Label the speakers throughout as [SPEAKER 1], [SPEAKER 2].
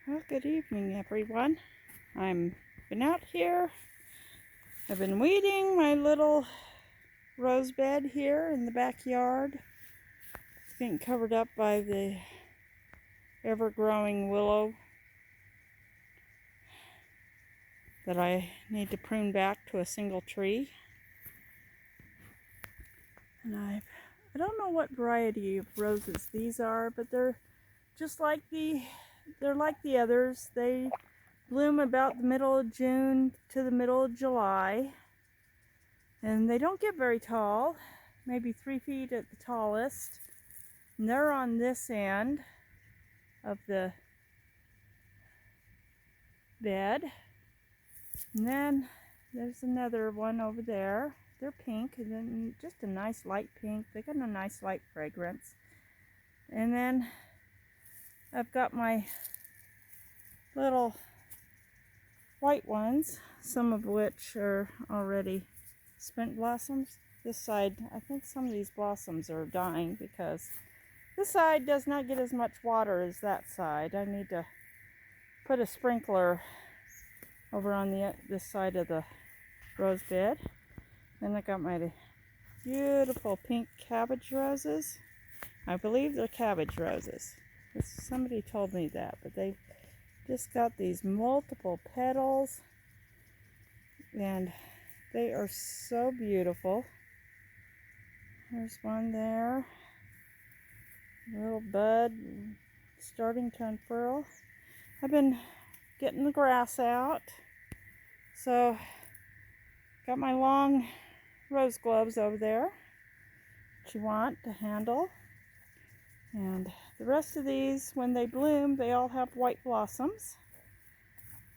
[SPEAKER 1] Well, good evening, everyone. I've been out here. I've been weeding my little rose bed here in the backyard. It's getting covered up by the ever-growing willow that I need to prune back to a single tree. And I don't know what variety of roses these are, but they're just like they're like the others. They bloom about the middle of June to the middle of July. And they don't get very tall, maybe 3 feet at the tallest. And they're on this end of the bed. And then there's another one over there. They're pink, and then just a nice light pink. They got a nice light fragrance. And then I've got my little white ones, some of which are already spent blossoms. This side, I think some of these blossoms are dying because this side does not get as much water as that side. I need to put a sprinkler over on this side of the rose bed. Then I got my beautiful pink cabbage roses. I believe they're cabbage roses. Somebody told me that, but they've just got these multiple petals, and they are so beautiful. There's one there, a little bud starting to unfurl. I've been getting the grass out, so got my long rose gloves over there that you want to handle. And the rest of these, when they bloom, they all have white blossoms.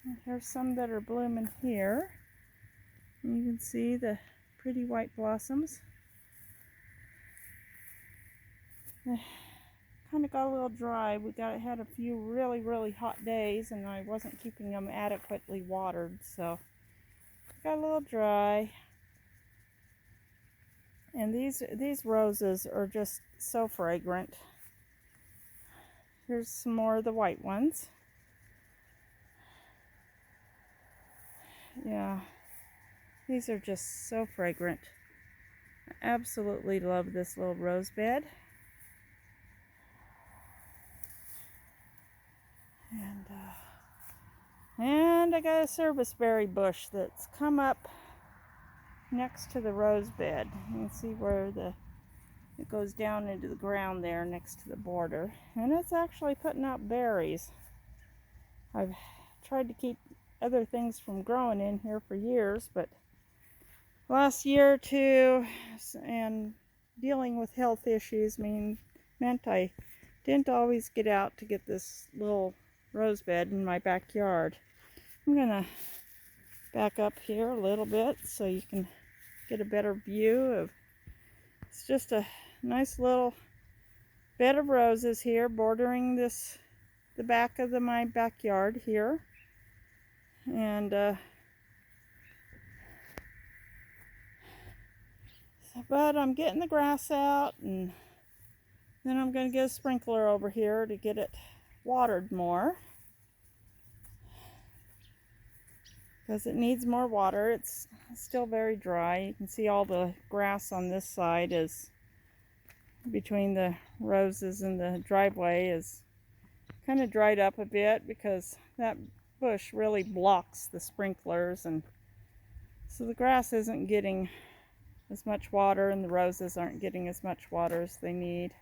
[SPEAKER 1] And here's some that are blooming here. And you can see the pretty white blossoms. Kind of got a little dry. Had a few really hot days, and I wasn't keeping them adequately watered, so got a little dry. And these roses are just so fragrant. Here's some more of the white ones. Yeah, these are just so fragrant. I absolutely love this little rose bed. And I got a serviceberry bush that's come up next to the rose bed. You can see where it goes down into the ground there next to the border, and it's actually putting out berries. I've tried to keep other things from growing in here for years, but last year or two and dealing with health issues meant I didn't always get out to get this little rose bed in my backyard. I'm gonna back up here a little bit so you can get a better view of. It's just a nice little bed of roses here bordering the back of my backyard here. And but I'm getting the grass out, and then I'm going to get a sprinkler over here to get it watered more, because it needs more water. It's still very dry. You can see all the grass on this side is between the roses and the driveway is kind of dried up a bit because that bush really blocks the sprinklers, and so the grass isn't getting as much water and the roses aren't getting as much water as they need.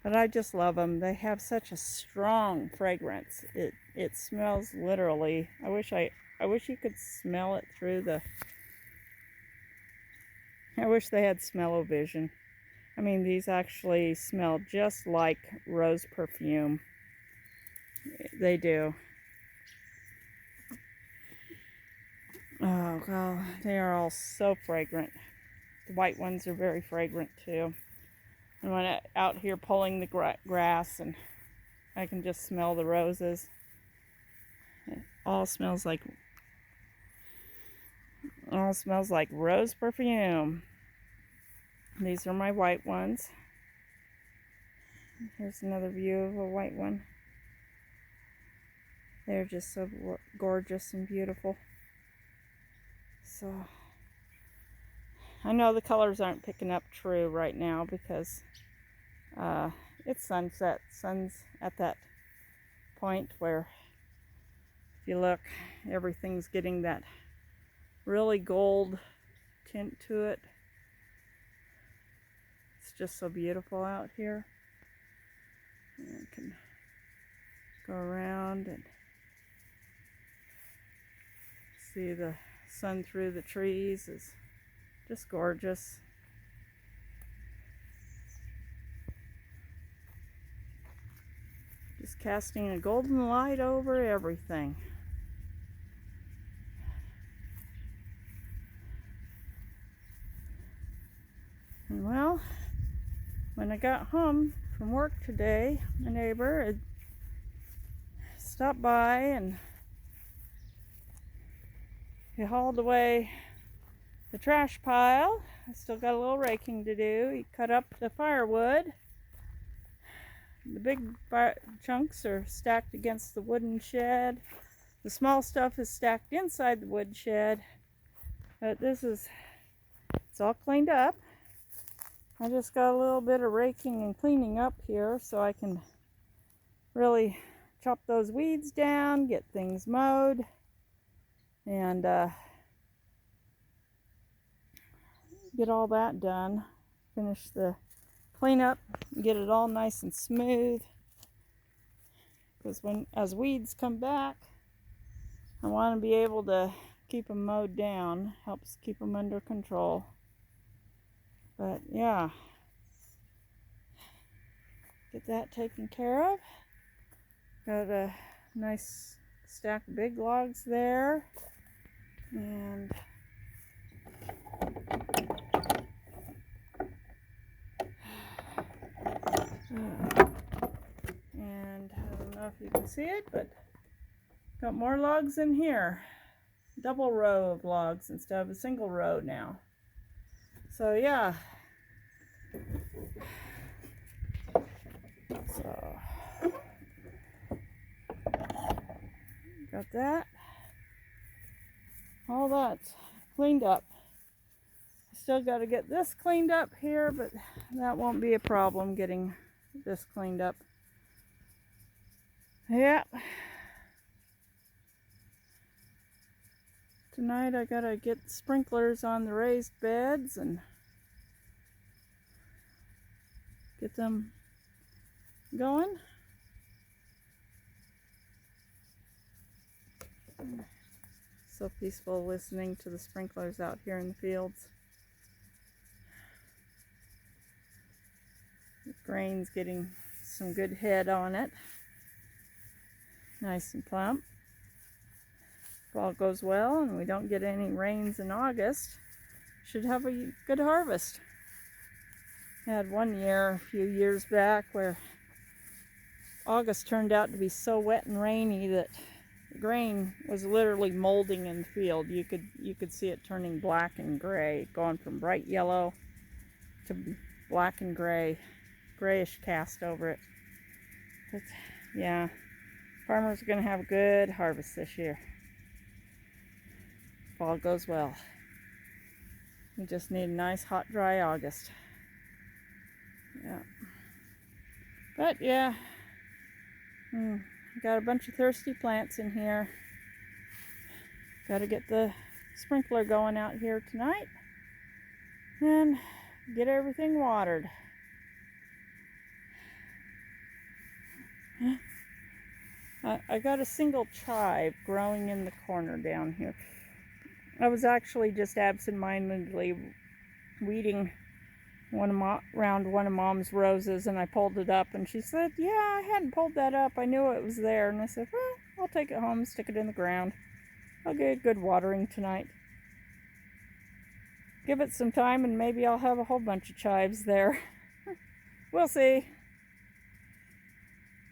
[SPEAKER 1] But I just love them. They have such a strong fragrance. It smells literally. I wish you could smell it through the. I wish they had smell-o-vision. I mean, these actually smell just like rose perfume. They do. Oh God, they are all so fragrant. The white ones are very fragrant too. And when I'm out here pulling the grass, and I can just smell the roses. It all smells like rose perfume. These are my white ones. Here's another view of a white one. They're just so gorgeous and beautiful. So I know the colors aren't picking up true right now because it's sunset. Sun's at that point where, if you look, everything's getting that really gold tint to it. It's just so beautiful out here. And I can go around and see the sun through the trees. Is just gorgeous. Just casting a golden light over everything. And well, when I got home from work today, my neighbor had stopped by and he hauled away the trash pile. I still got a little raking to do. He cut up the firewood. The big chunks are stacked against the wooden shed. The small stuff is stacked inside the wood shed. But it's all cleaned up. I just got a little bit of raking and cleaning up here so I can really chop those weeds down, get things mowed, and get all that done. Finish the cleanup, get it all nice and smooth. Because as weeds come back, I want to be able to keep them mowed down. Helps keep them under control. But yeah, get that taken care of. Got a nice stack of big logs there. And I don't know if you can see it, but got more logs in here. Double row of logs instead of a single row now. So yeah. So got that. All that's cleaned up. Still got to get this cleaned up here, but that won't be a problem getting this cleaned up. Yep. Tonight I gotta get sprinklers on the raised beds and get them going. So peaceful listening to the sprinklers out here in the fields. The grain's getting some good head on it. Nice and plump. If all goes well and we don't get any rains in August, should have a good harvest. I had one year a few years back where August turned out to be so wet and rainy that the grain was literally molding in the field. You could see it turning black and gray, going from bright yellow to black and gray, grayish cast over it. But yeah, farmers are going to have a good harvest this year. If all goes well. We just need a nice, hot, dry August. Yeah. But yeah, got a bunch of thirsty plants in here. Got to get the sprinkler going out here tonight and get everything watered. I got a single chive growing in the corner down here. I was actually just absent-mindedly weeding around one of Mom's roses, and I pulled it up, and she said, yeah, I hadn't pulled that up. I knew it was there. And I said, well, I'll take it home, stick it in the ground. I'll get good watering tonight. Give it some time, and maybe I'll have a whole bunch of chives there. We'll see.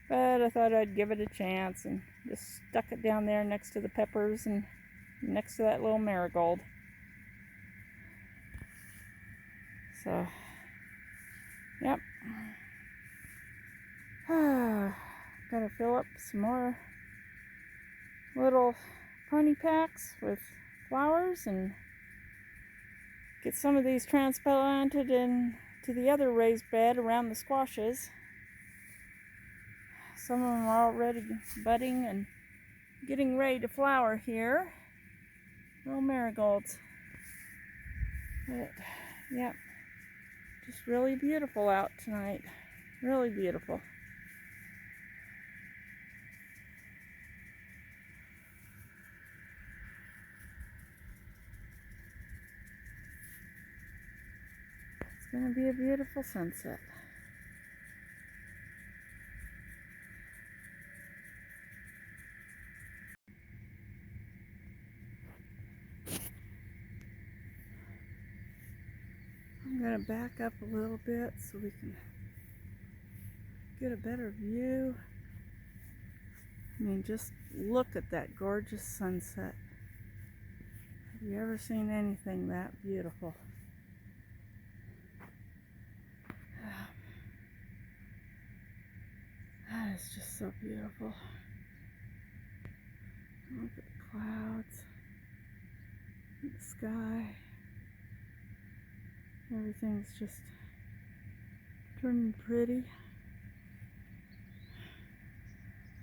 [SPEAKER 1] But I thought I'd give it a chance and just stuck it down there next to the peppers and next to that little marigold. So, yep. Gotta fill up some more little pony packs with flowers and get some of these transplanted into the other raised bed around the squashes. Some of them are already budding and getting ready to flower here. Little marigolds. But, yeah, just really beautiful out tonight. Really beautiful. It's going to be a beautiful sunset. I'm going to back up a little bit so we can get a better view. I mean, just look at that gorgeous sunset. Have you ever seen anything that beautiful? That is just so beautiful. Look at the clouds, the sky. Everything's just turning pretty.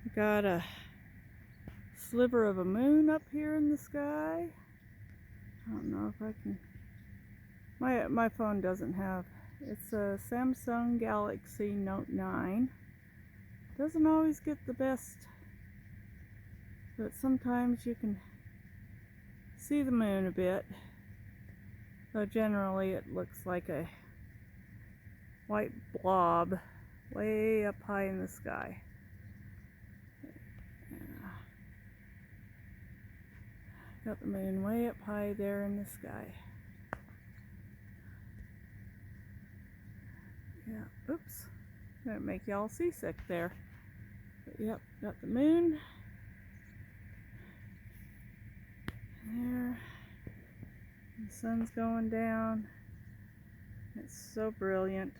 [SPEAKER 1] We got a sliver of a moon up here in the sky. I don't know if I can. My phone doesn't have. It's a Samsung Galaxy Note 9. Doesn't always get the best, but sometimes you can see the moon a bit. Though generally it looks like a white blob way up high in the sky. Got the moon way up high there in the sky. Yeah, oops. Gonna make y'all seasick there. But yep, got the moon. There. The sun's going down. It's so brilliant.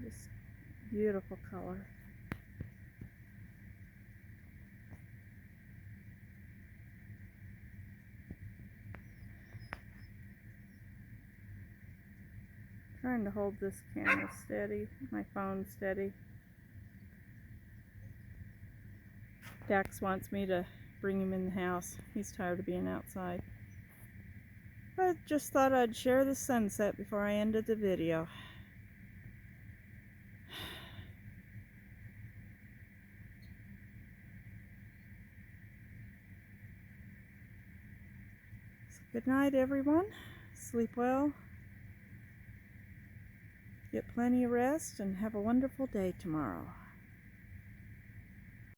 [SPEAKER 1] Just beautiful color. Trying to hold this camera steady, my phone steady. Dax wants me to bring him in the house. He's tired of being outside. But just thought I'd share the sunset before I ended the video. So good night, everyone. Sleep well. Get plenty of rest and have a wonderful day tomorrow.